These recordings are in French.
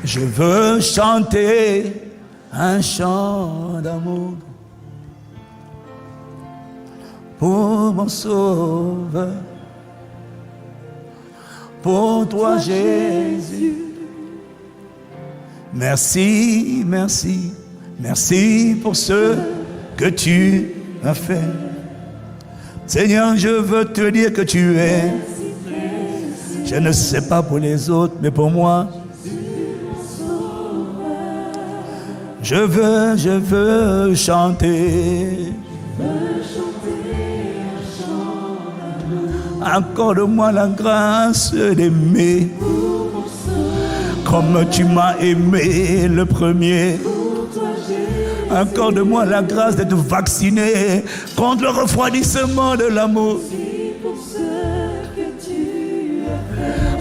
Je veux chanter un chant d'amour pour mon sauveur, pour toi Jésus. Merci, merci, merci pour ce que tu as fait. Seigneur, je veux te dire que tu es. Je ne sais pas pour les autres, mais pour moi, je veux chanter. Accorde-moi la grâce d'aimer comme tu m'as aimé le premier. Accorde-moi la grâce d'être vacciné contre le refroidissement de l'amour.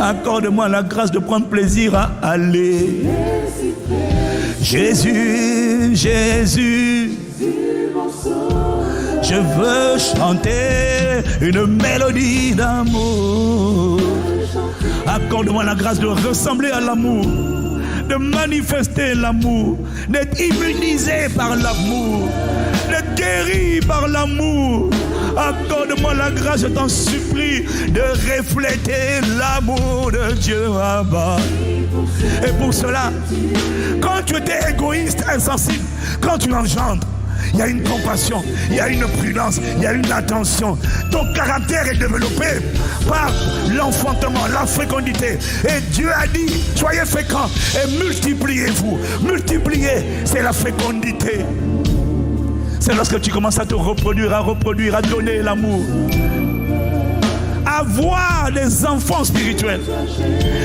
Accorde-moi la grâce de prendre plaisir à aller. Jésus, Jésus, je veux chanter une mélodie d'amour. Accorde-moi la grâce de ressembler à l'amour, de manifester l'amour, d'être immunisé par l'amour, d'être guéri par l'amour. Accorde-moi la grâce, je t'en supplie, de refléter l'amour de Dieu là-bas. Et pour cela, quand tu étais égoïste, insensible, quand tu engendres, il y a une compassion, il y a une prudence, il y a une attention. Ton caractère est développé par l'enfantement, la fécondité. Et Dieu a dit, soyez féconds et multipliez-vous. Multiplier, c'est la fécondité. C'est lorsque tu commences à te reproduire, à donner l'amour. Avoir des enfants spirituels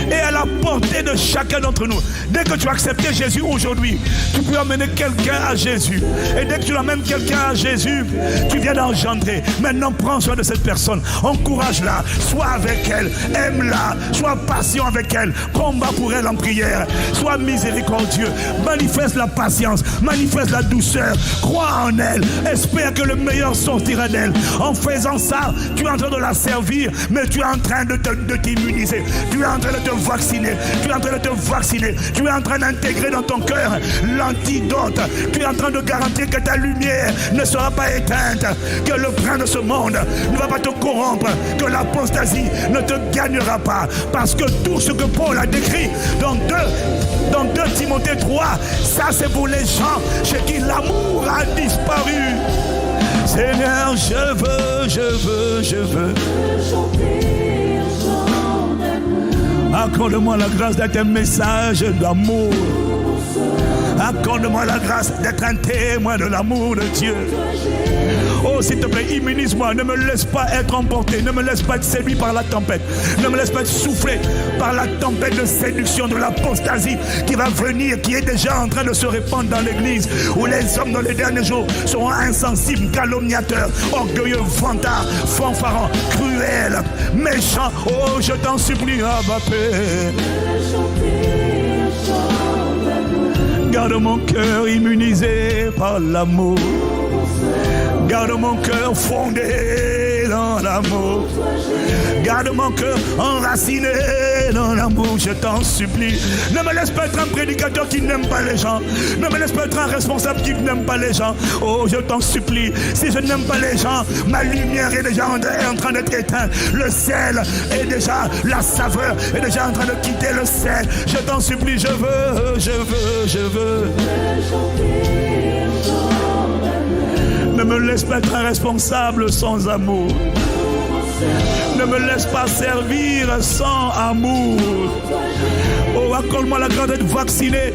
et à la portée de chacun d'entre nous. Dès que tu as accepté Jésus aujourd'hui, tu peux amener quelqu'un à Jésus. Et dès que tu amènes quelqu'un à Jésus, tu viens d'engendrer. Maintenant, prends soin de cette personne. Encourage-la, sois avec elle, aime-la, sois patient avec elle, combat pour elle en prière, sois miséricordieux, manifeste la patience, manifeste la douceur, crois en elle, espère que le meilleur sortira d'elle. En faisant ça, tu es en train de la servir, mais tu es en train de t'immuniser, tu es en train de te vacciner, tu es en train de te vacciner, tu es en train d'intégrer dans ton cœur l'antidote, tu es en train de garantir que ta lumière ne sera pas éteinte, que le prince de ce monde ne va pas te corrompre, que l'apostasie ne te gagnera pas, parce que tout ce que Paul a décrit dans 2 Timothée 3, ça c'est pour les gens chez qui l'amour a disparu. Seigneur, je veux accorde-moi la grâce d'être un message d'amour. Accorde-moi la grâce d'être un témoin de l'amour de Dieu. Oh, s'il te plaît, immunise-moi. Ne me laisse pas être emporté. Ne me laisse pas être séduit par la tempête. Ne me laisse pas être soufflé par la tempête de séduction de l'apostasie qui va venir, qui est déjà en train de se répandre dans l'église, où les hommes dans les derniers jours seront insensibles, calomniateurs, orgueilleux, vantards, fanfarons, cruels, méchants. Oh, je t'en supplie, Abba Père. Garde mon cœur immunisé par l'amour. Garde mon cœur fondé dans l'amour. Garde mon cœur enraciné dans l'amour, je t'en supplie. Ne me laisse pas être un prédicateur qui n'aime pas les gens. Ne me laisse pas être un responsable qui n'aime pas les gens. Oh, je t'en supplie. Si je n'aime pas les gens, ma lumière est déjà en train d'être éteinte. Le sel est déjà, la saveur est déjà en train de quitter le sel. Je t'en supplie, je veux. Ne me laisse pas être un responsable sans amour. Ne me laisse pas servir sans amour. Oh, accorde-moi la grâce d'être vacciné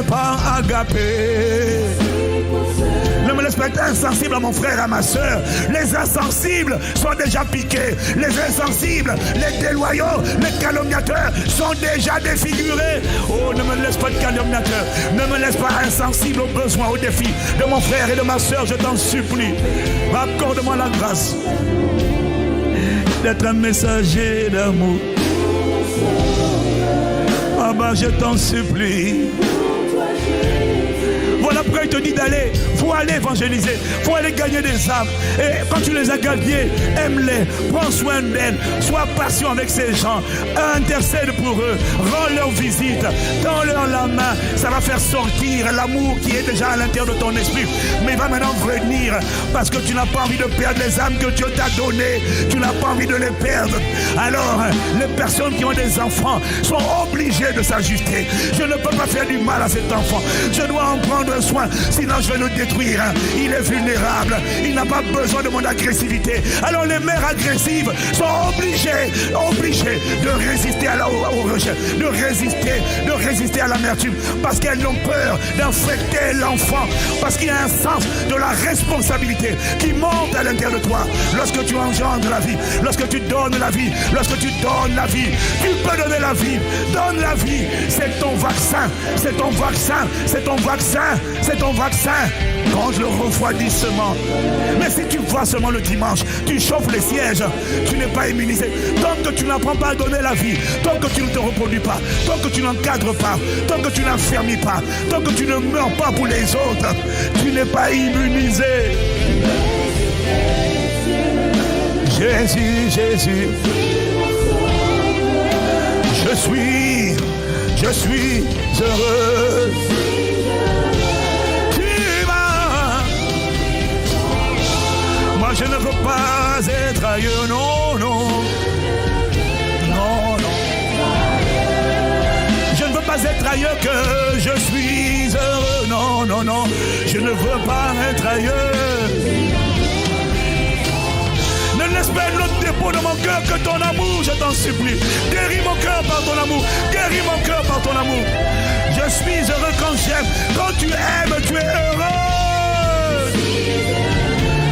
par agapé. Ne me laisse pas être insensible à mon frère et à ma soeur. Les insensibles sont déjà piqués. Les insensibles, les déloyaux, les calomniateurs sont déjà défigurés. Oh, ne me laisse pas être calomniateur. Ne me laisse pas insensible aux besoins, aux défis de mon frère et de ma soeur. Je t'en supplie. Accorde-moi la grâce d'être un messager d'amour. Ah bah, je t'en supplie. Voilà Voilà pourquoi il te dit d'aller. Il faut aller évangéliser. Il faut aller gagner des âmes. Et quand tu les as gagnés, aime-les. Prends soin d'elles. Sois patient avec ces gens. Intercède pour eux. Rends leur visite. Tends-leur la main. Ça va faire sortir l'amour qui est déjà à l'intérieur de ton esprit. Mais il va maintenant venir parce que tu n'as pas envie de perdre les âmes que Dieu t'a données. Tu n'as pas envie de les perdre. Alors, les personnes qui ont des enfants sont obligées de s'ajuster. Je ne peux pas faire du mal à cet enfant. Je dois en prendre soin, sinon je vais le détruire. Il est vulnérable. Il n'a pas besoin de mon agressivité. Alors les mères agressives sont obligées de résister au rejet, de résister à l'amertume, parce qu'elles ont peur d'infecter l'enfant, parce qu'il y a un sens de la responsabilité qui monte à l'intérieur de toi. Lorsque tu engendres la vie, lorsque tu donnes la vie, lorsque tu donnes la vie, tu peux donner la vie. Donne la vie, c'est ton vaccin, c'est ton vaccin, c'est ton vaccin, c'est ton vaccin contre le refroidissement. Mais si tu vas seulement le dimanche, tu chauffes les sièges, tu n'es pas immunisé. Tant que tu n'apprends pas à donner la vie, tant que tu ne te reproduis pas, tant que tu n'encadres pas, tant que tu n'affermis pas, tant que tu ne meurs pas pour les autres, tu n'es pas immunisé. Jésus, Jésus, je suis heureux. Moi je ne veux pas être ailleurs, non, non, non, non. Je ne veux pas être ailleurs que je suis heureux, non, non, non. Je ne veux pas être ailleurs. Ne laisse pas un autre dépôt dans mon cœur que ton amour, je t'en supplie. Guéris mon cœur par ton amour, guéris mon cœur par ton amour. Je suis heureux quand j'aime, quand tu aimes, tu es heureux.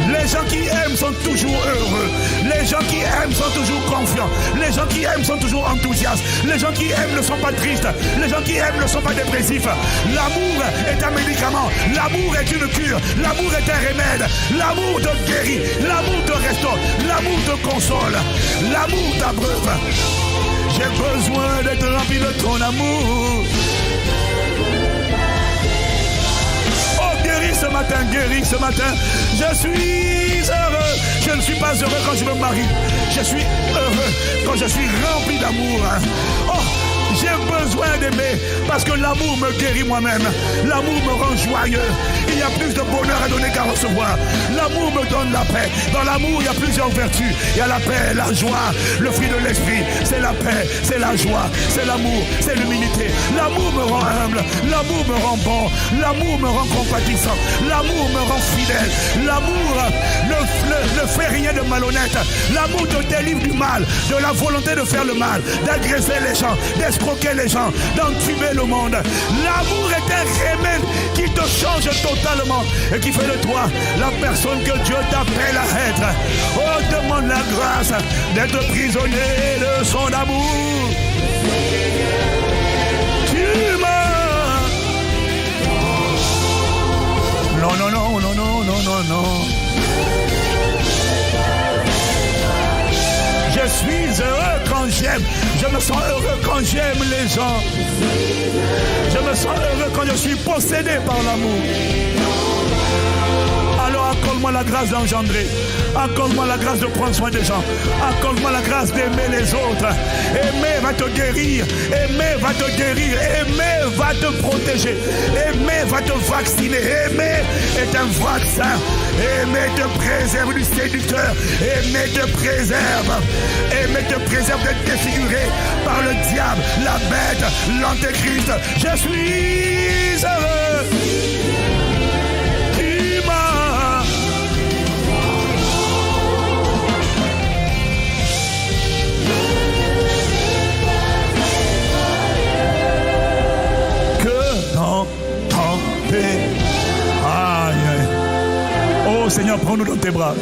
Les gens qui aiment sont toujours heureux. Les gens qui aiment sont toujours confiants. Les gens qui aiment sont toujours enthousiastes. Les gens qui aiment ne sont pas tristes. Les gens qui aiment ne sont pas dépressifs. L'amour est un médicament. L'amour est une cure. L'amour est un remède. L'amour te guérit. L'amour te restaure. L'amour te console. L'amour t'abreuve. J'ai besoin d'être rempli de ton amour. Guéris ce matin. Je suis heureux. Je ne suis pas heureux quand je me marie. Je suis heureux quand je suis rempli d'amour. Oh, j'ai besoin d'aimer parce que l'amour me guérit moi-même. L'amour me rend joyeux. Il y a plus de bonheur à donner qu'à recevoir. L'amour me donne la paix. Dans l'amour, il y a plusieurs vertus. Il y a la paix, la joie, le fruit de l'esprit. C'est la paix, c'est la joie, c'est l'amour, c'est l'humilité. L'amour me rend humble. L'amour me rend bon. L'amour me rend compatissant. L'amour me rend fidèle. L'amour ne fait rien de malhonnête. L'amour te délivre du mal, de la volonté de faire le mal, d'agresser les gens, d'escroquer les gens, d'entuber le monde. L'amour est un remède qui te change totalement et qui fait de toi la personne que Dieu t'appelle à être. Oh, demande la grâce d'être prisonnier de son amour. Tu m'as. Non, non, non, non, non, non, non, non. Je suis heureux quand j'aime. Je me sens heureux quand j'aime les gens. Je me sens heureux quand je suis possédé par l'amour. Alors accorde-moi la grâce d'engendrer. Accorde-moi la grâce de prendre soin des gens. Accorde-moi la grâce d'aimer les autres. Aimer va te guérir. Aimer va te guérir. Aimer va te protéger. Aimer va te vacciner. Aimer est un vaccin. Aimer te préserve du séducteur. Aimer te préserve. Aimer te préserve d'être défiguré par le diable, la bête, l'antéchrist. Je suis heureux. Oh Seigneur, prends-nous dans tes bras.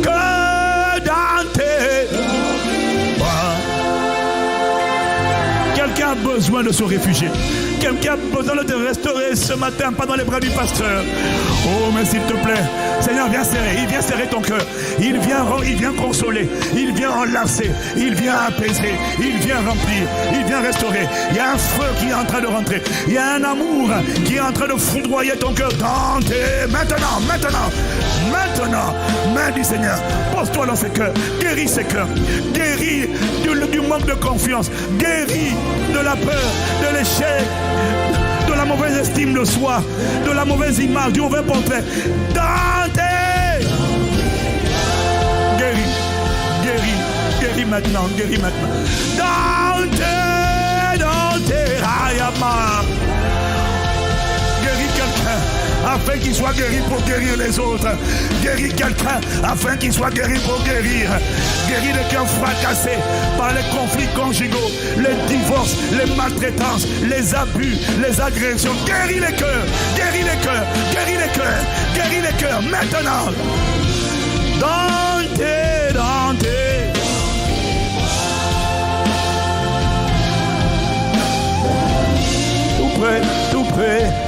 Que dans tes bras. Quelqu'un Quelqu'un a besoin de se réfugier. Quelqu'un a besoin de te restaurer ce matin, pas dans les bras du pasteur. Oh, mais s'il te plaît, Seigneur, viens serrer. Il vient serrer ton cœur. Il vient consoler. Il vient enlacer. Il vient apaiser. Il vient remplir. Il vient restaurer. Il y a un feu qui est en train de rentrer. Il y a un amour qui est en train de foudroyer ton cœur. Maintenant. Main du Seigneur. Pose-toi dans ses cœurs. Guéris ses cœurs. Guéris du manque de confiance. Guéris de la peur, de l'échec, de la mauvaise estime de soi, de la mauvaise image, du mauvais portrait. Dante! Guéris maintenant. Dante! Ayama! Guéris quelqu'un afin qu'il soit guéri pour guérir les autres. Guéris quelqu'un afin qu'il soit guéri pour guérir. Guéris les cœurs fracassés par les conflits conjugaux, les divorces, les maltraitances, les abus, les agressions. Guéris les cœurs maintenant. Dante. Tout près. Tout près.